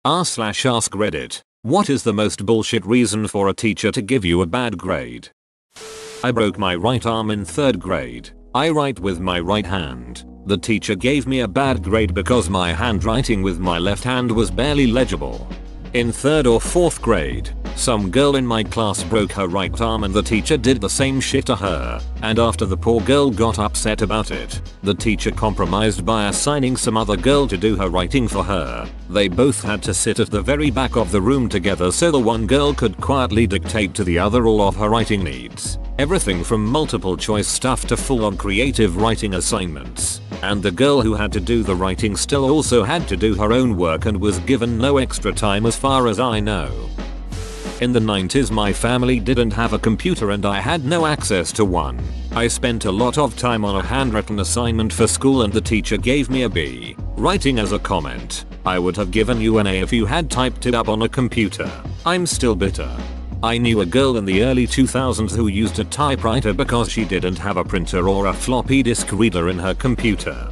r/ask Reddit. What is the most bullshit reason for a teacher to give you a bad grade? I broke my right arm in 3rd grade. I write with my right hand. The teacher gave me a bad grade because my handwriting with my left hand was barely legible. In 3rd or 4th grade, some girl in my class broke her right arm and the teacher did the same shit to her, and after the poor girl got upset about it, the teacher compromised by assigning some other girl to do her writing for her. They both had to sit at the very back of the room together so the one girl could quietly dictate to the other all of her writing needs. Everything from multiple choice stuff to full-on creative writing assignments. And the girl who had to do the writing still also had to do her own work and was given no extra time as far as I know. In the 90s my family didn't have a computer and I had no access to one. I spent a lot of time on a handwritten assignment for school and the teacher gave me a B. Writing as a comment, I would have given you an A if you had typed it up on a computer. I'm still bitter. I knew a girl in the early 2000s who used a typewriter because she didn't have a printer or a floppy disk reader in her computer.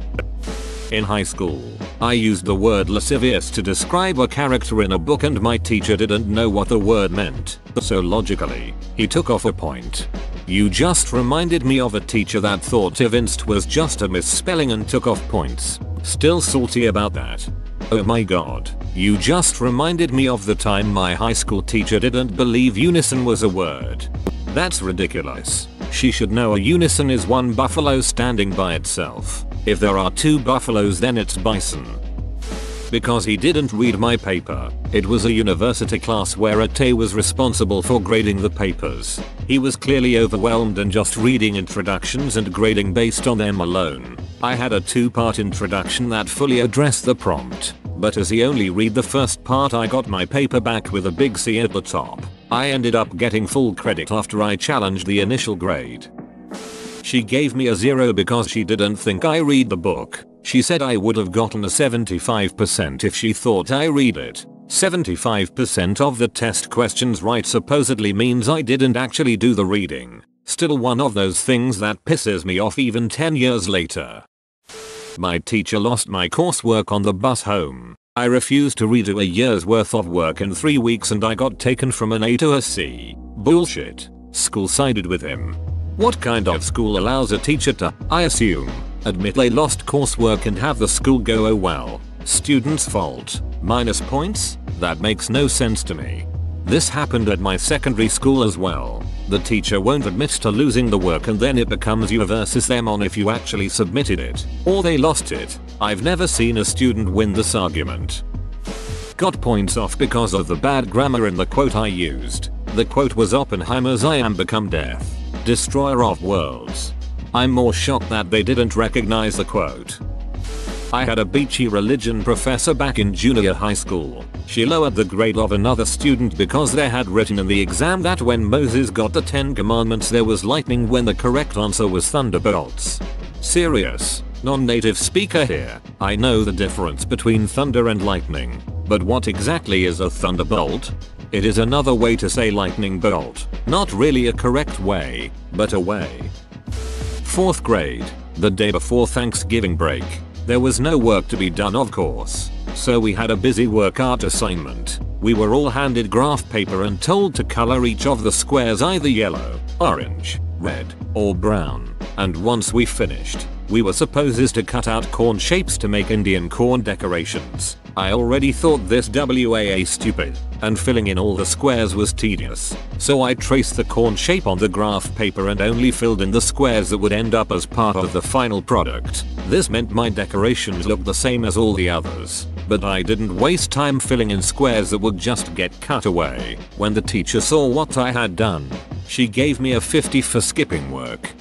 In high school, I used the word lascivious to describe a character in a book and my teacher didn't know what the word meant, so logically, he took off a point. You just reminded me of a teacher that thought evinced was just a misspelling and took off points. Still salty about that. Oh my god, you just reminded me of the time my high school teacher didn't believe unison was a word. That's ridiculous. She should know a unison is one buffalo standing by itself. If there are 2 buffaloes then it's bison. Because he didn't read my paper. It was a university class where a Tay was responsible for grading the papers. He was clearly overwhelmed and just reading introductions and grading based on them alone. I had a 2-part introduction that fully addressed the prompt, but as he only read the first part I got my paper back with a big C at the top. I ended up getting full credit after I challenged the initial grade. She gave me a 0 because she didn't think I read the book. She said I would have gotten a 75% if she thought I read it. 75% of the test questions right supposedly means I didn't actually do the reading. Still one of those things that pisses me off even 10 years later. My teacher lost my coursework on the bus home. I refused to redo a year's worth of work in 3 weeks and I got taken from an A to a C. Bullshit. School sided with him. What kind of school allows a teacher to, I assume, admit they lost coursework and have the school go, oh well, student's fault, minus points? That makes no sense to me. This happened at my secondary school as well. The teacher won't admit to losing the work and then it becomes you versus them on if you actually submitted it, or they lost it. I've never seen a student win this argument. Got points off because of the bad grammar in the quote I used. The quote was Oppenheimer's "I am become death, destroyer of worlds." I'm more shocked that they didn't recognize the quote. I had a beachy religion professor back in junior high school. She lowered the grade of another student because they had written in the exam that when Moses got the 10 commandments there was lightning when the correct answer was thunderbolts. Serious, non-native speaker here. I know the difference between thunder and lightning, but what exactly is a thunderbolt? It is another way to say lightning bolt. Not really a correct way, but a way. 4th grade, the day before Thanksgiving break. There was no work to be done of course, so we had a busy work art assignment. We were all handed graph paper and told to color each of the squares either yellow, orange, red, or brown, and once we finished, we were supposed to cut out corn shapes to make Indian corn decorations. I already thought this WAA stupid, and filling in all the squares was tedious, so I traced the corn shape on the graph paper and only filled in the squares that would end up as part of the final product. This meant my decorations looked the same as all the others, but I didn't waste time filling in squares that would just get cut away. When the teacher saw what I had done, she gave me a 50 for skipping work.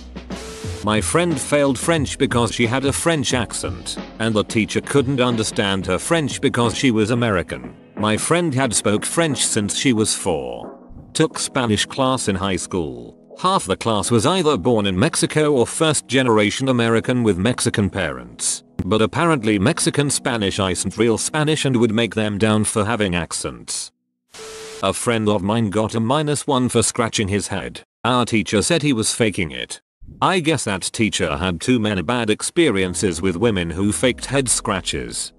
My friend failed French because she had a French accent, and the teacher couldn't understand her French because she was American. My friend had spoke French since she was 4. Took Spanish class in high school. Half the class was either born in Mexico or first generation American with Mexican parents. But apparently Mexican Spanish isn't real Spanish and would make them down for having accents. A friend of mine got a -1 for scratching his head. Our teacher said he was faking it. I guess that teacher had too many bad experiences with women who faked head scratches.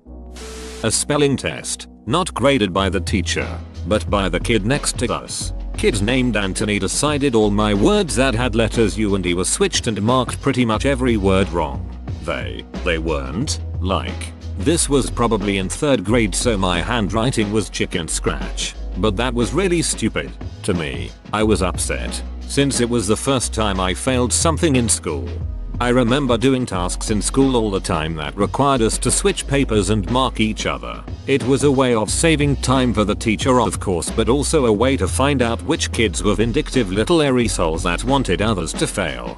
A spelling test. Not graded by the teacher, but by the kid next to us. Kid named Anthony decided all my words that had letters U and E were switched and marked pretty much every word wrong. They weren't, like. This was probably in 3rd grade, so my handwriting was chicken scratch. But that was really stupid. To me, I was upset, since it was the first time I failed something in school. I remember doing tasks in school all the time that required us to switch papers and mark each other. It was a way of saving time for the teacher, of course, but also a way to find out which kids were vindictive little aerosols that wanted others to fail.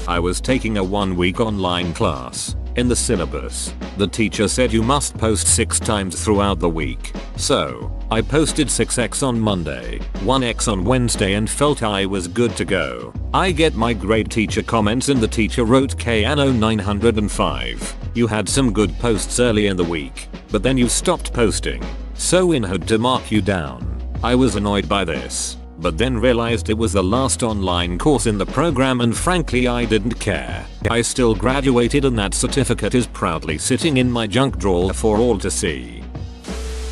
I was taking a 1-week online class. In the syllabus, the teacher said you must post 6 times throughout the week. So, I posted 6x on Monday, 1x on Wednesday, and felt I was good to go. I get my grade teacher comments and the teacher wrote Kano 905. You had some good posts early in the week, but then you stopped posting. So in had to mark you down. I was annoyed by this, but then realized it was the last online course in the program and frankly I didn't care. I still graduated and that certificate is proudly sitting in my junk drawer for all to see.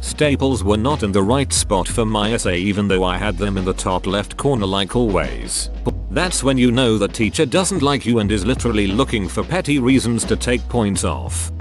Staples were not in the right spot for my essay even though I had them in the top left corner like always. That's when you know the teacher doesn't like you and is literally looking for petty reasons to take points off.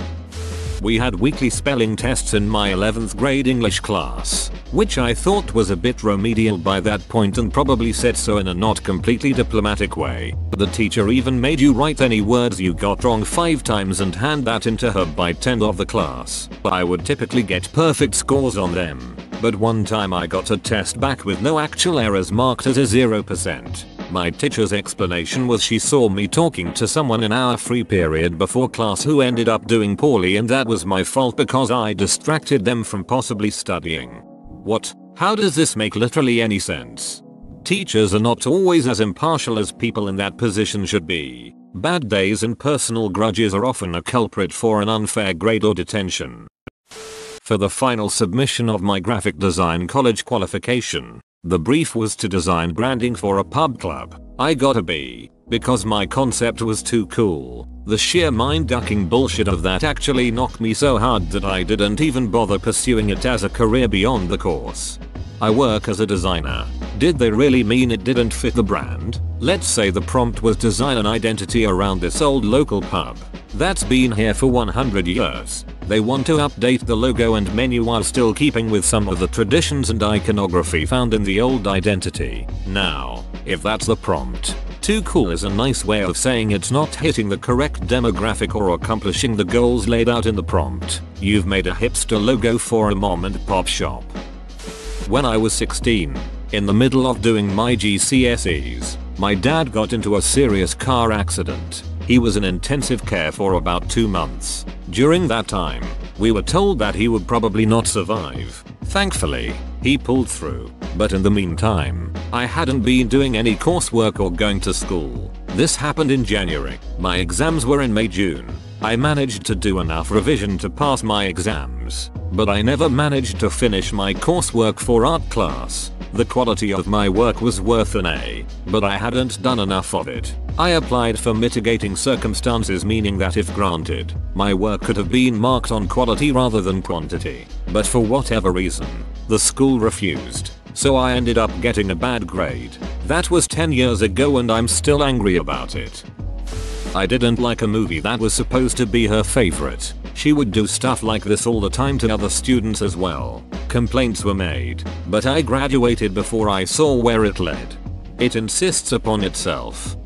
We had weekly spelling tests in my 11th grade English class, which I thought was a bit remedial by that point and probably said so in a not completely diplomatic way. The teacher even made you write any words you got wrong 5 times and hand that into her by 10 of the class. I would typically get perfect scores on them, but one time I got a test back with no actual errors marked as a 0%. My teacher's explanation was she saw me talking to someone in our free period before class who ended up doing poorly and that was my fault because I distracted them from possibly studying. What? How does this make literally any sense? Teachers are not always as impartial as people in that position should be. Bad days and personal grudges are often a culprit for an unfair grade or detention. For the final submission of my graphic design college qualification, the brief was to design branding for a pub club. I got a B, because my concept was too cool. The sheer mind-ducking bullshit of that actually knocked me so hard that I didn't even bother pursuing it as a career beyond the course. I work as a designer. Did they really mean it didn't fit the brand? Let's say the prompt was design an identity around this old local pub that's been here for 100 years. They want to update the logo and menu while still keeping with some of the traditions and iconography found in the old identity. Now, if that's the prompt, too cool is a nice way of saying it's not hitting the correct demographic or accomplishing the goals laid out in the prompt. You've made a hipster logo for a mom and pop shop. When I was 16, in the middle of doing my GCSEs, my dad got into a serious car accident. He was in intensive care for about 2 months. During that time, we were told that he would probably not survive. Thankfully, he pulled through. But in the meantime, I hadn't been doing any coursework or going to school. This happened in January. My exams were in May-June. I managed to do enough revision to pass my exams, but I never managed to finish my coursework for art class. The quality of my work was worth an A, but I hadn't done enough of it. I applied for mitigating circumstances, meaning that if granted, my work could have been marked on quality rather than quantity. But for whatever reason, the school refused. So I ended up getting a bad grade. That was 10 years ago and I'm still angry about it. I didn't like a movie that was supposed to be her favorite. She would do stuff like this all the time to other students as well. Complaints were made, but I graduated before I saw where it led. It insists upon itself.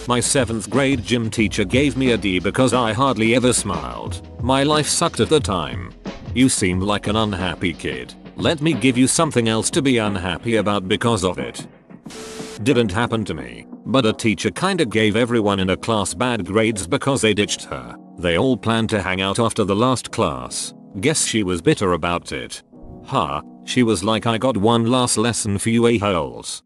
My 7th grade gym teacher gave me a D because I hardly ever smiled. My life sucked at the time. You seem like an unhappy kid. Let me give you something else to be unhappy about because of it. Didn't happen to me, but a teacher kinda gave everyone in a class bad grades because they ditched her. They all planned to hang out after the last class. Guess she was bitter about it. She was like, I got one last lesson for you a-holes.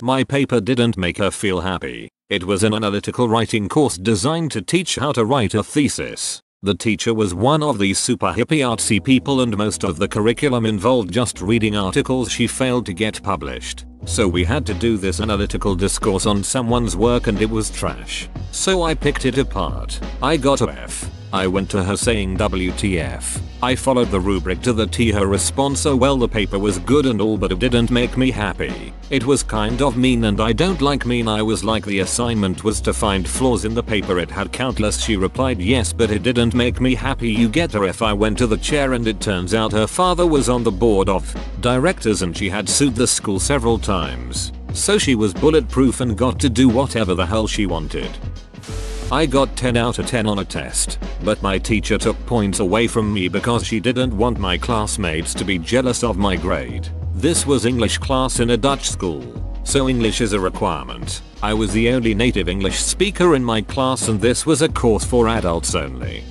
My paper didn't make her feel happy. It was an analytical writing course designed to teach how to write a thesis. The teacher was one of these super hippie artsy people and most of the curriculum involved just reading articles she failed to get published. So we had to do this analytical discourse on someone's work and it was trash. So I picked it apart. I got a F. I went to her saying WTF. I followed the rubric to the T. Her response, oh well, the paper was good and all but it didn't make me happy. It was kind of mean and I don't like mean. I was like, the assignment was to find flaws in the paper, it had countless. She replied, yes but it didn't make me happy. You get her. If I went to the chair and it turns out her father was on the board of directors and she had sued the school several times. So she was bulletproof and got to do whatever the hell she wanted. I got 10 out of 10 on a test, but my teacher took points away from me because she didn't want my classmates to be jealous of my grade. This was English class in a Dutch school, so English is a requirement. I was the only native English speaker in my class and this was a course for adults only.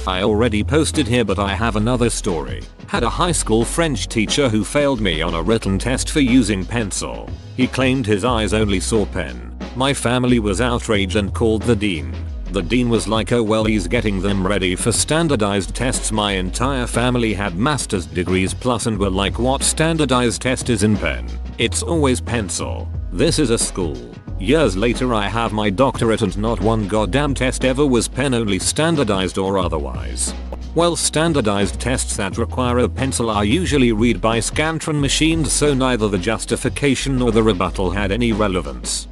I already posted here but I have another story. Had a high school French teacher who failed me on a written test for using pencil. He claimed his eyes only saw pen. My family was outraged and called the dean. The dean was like, oh well, he's getting them ready for standardized tests. My entire family had master's degrees plus and were like, what standardized test is in pen? It's always pencil. This is a school. Years later I have my doctorate and not one goddamn test ever was pen, only standardized or otherwise. Well, standardized tests that require a pencil are usually read by Scantron machines, so neither the justification nor the rebuttal had any relevance.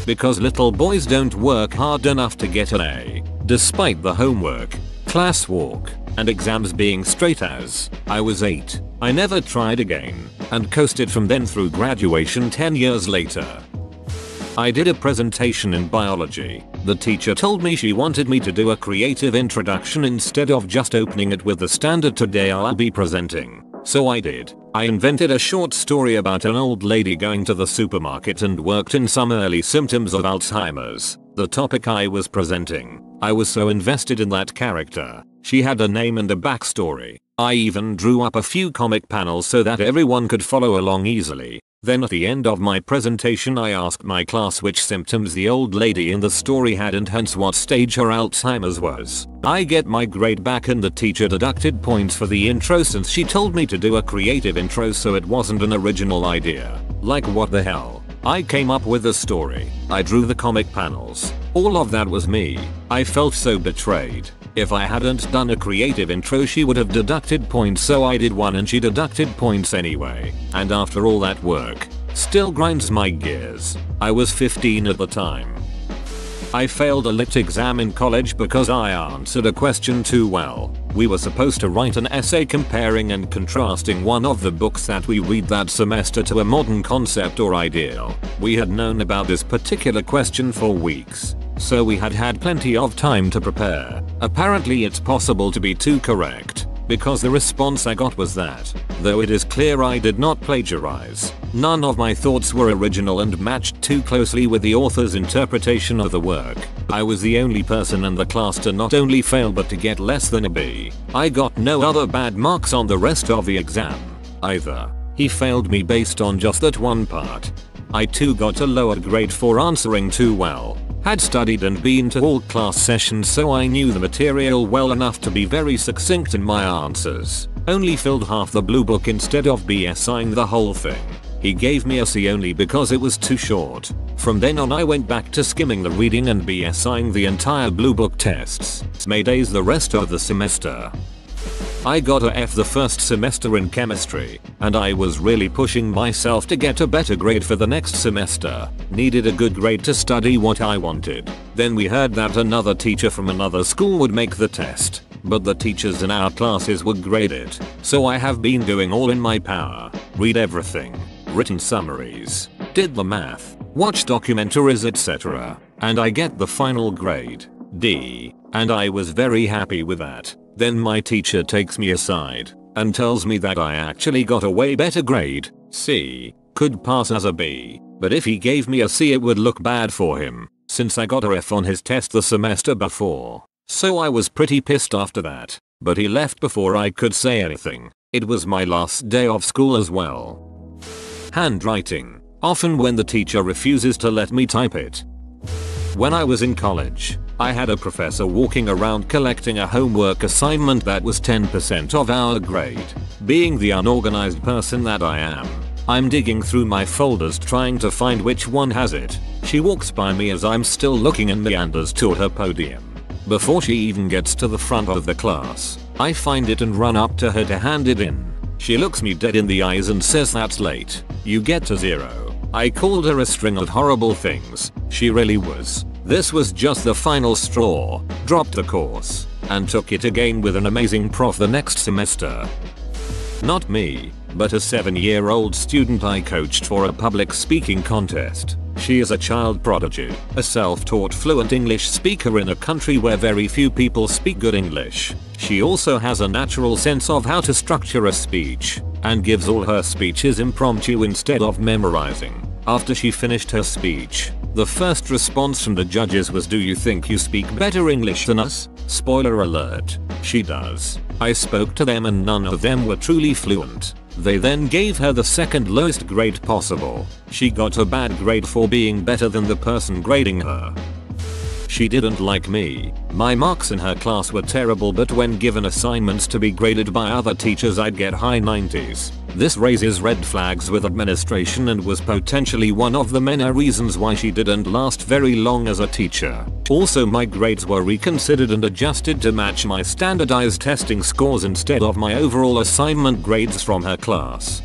Because little boys don't work hard enough to get an A, despite the homework, class walk, and exams being straight A's. I was 8. I never tried again, and coasted from then through graduation 10 years later. I did a presentation in biology. The teacher told me she wanted me to do a creative introduction instead of just opening it with the standard today I'll be presenting. So I did. I invented a short story about an old lady going to the supermarket and worked in some early symptoms of Alzheimer's, the topic I was presenting. I was so invested in that character. She had a name and a backstory. I even drew up a few comic panels so that everyone could follow along easily. Then at the end of my presentation I asked my class which symptoms the old lady in the story had and hence what stage her Alzheimer's was. I get my grade back and the teacher deducted points for the intro since she told me to do a creative intro, so it wasn't an original idea. Like, what the hell? I came up with the story. I drew the comic panels. All of that was me. I felt so betrayed. If I hadn't done a creative intro she would have deducted points, so I did one and she deducted points anyway. And after all that work, still grinds my gears. I was 15 at the time. I failed a lit exam in college because I answered a question too well. We were supposed to write an essay comparing and contrasting one of the books that we read that semester to a modern concept or ideal. We had known about this particular question for weeks, so we had had plenty of time to prepare. Apparently it's possible to be too correct, because the response I got was that, though it is clear I did not plagiarize, none of my thoughts were original and matched too closely with the author's interpretation of the work. I was the only person in the class to not only fail but to get less than a B. I got no other bad marks on the rest of the exam either. He failed me based on just that one part. I too got a lower grade for answering too well. Had studied and been to all class sessions, so I knew the material well enough to be very succinct in my answers. Only filled half the blue book instead of BSing the whole thing. He gave me a C only because it was too short. From then on I went back to skimming the reading and BSing the entire blue book tests. Made A's the rest of the semester. I got a F the first semester in chemistry, and I was really pushing myself to get a better grade for the next semester. Needed a good grade to study what I wanted. Then we heard that another teacher from another school would make the test, but the teachers in our classes would grade it. So I have been doing all in my power. Read everything, written summaries, did the math, watched documentaries, etc. And I get the final grade, D, and I was very happy with that. Then my teacher takes me aside and tells me that I actually got a way better grade, C, could pass as a B, but if he gave me a C it would look bad for him, since I got a F on his test the semester before. So I was pretty pissed after that, but he left before I could say anything. It was my last day of school as well. Handwriting. Often when the teacher refuses to let me type it. When I was in college, I had a professor walking around collecting a homework assignment that was 10% of our grade. Being the unorganized person that I am, I'm digging through my folders trying to find which one has it. She walks by me as I'm still looking and meanders toward her podium. Before she even gets to the front of the class, I find it and run up to her to hand it in. She looks me dead in the eyes and says, "That's late. You get to 0. I called her a string of horrible things. She really was. This was just the final straw. Dropped the course and took it again with an amazing prof the next semester. Not me, but a 7-year-old student I coached for a public speaking contest. She is a child prodigy, a self-taught fluent English speaker in a country where very few people speak good English. She also has a natural sense of how to structure a speech and gives all her speeches impromptu instead of memorizing. After she finished her speech, the first response from the judges was, "Do you think you speak better English than us?" Spoiler alert, she does. I spoke to them and none of them were truly fluent. They then gave her the second lowest grade possible. She got a bad grade for being better than the person grading her. She didn't like me. My marks in her class were terrible, but when given assignments to be graded by other teachers I'd get high 90s. This raises red flags with administration and was potentially one of the many reasons why she didn't last very long as a teacher. Also, my grades were reconsidered and adjusted to match my standardized testing scores instead of my overall assignment grades from her class.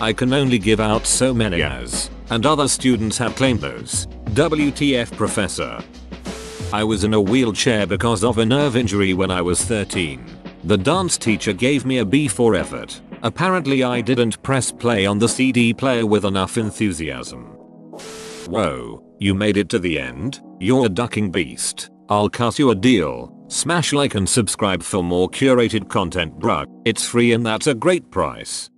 I can only give out so many as, and other students have claimed those. WTF, professor. I was in a wheelchair because of a nerve injury when I was 13. The dance teacher gave me a B for effort. Apparently I didn't press play on the CD player with enough enthusiasm. Whoa, you made it to the end? You're a ducking beast. I'll cut you a deal. Smash like and subscribe for more curated content, bruh. It's free and that's a great price.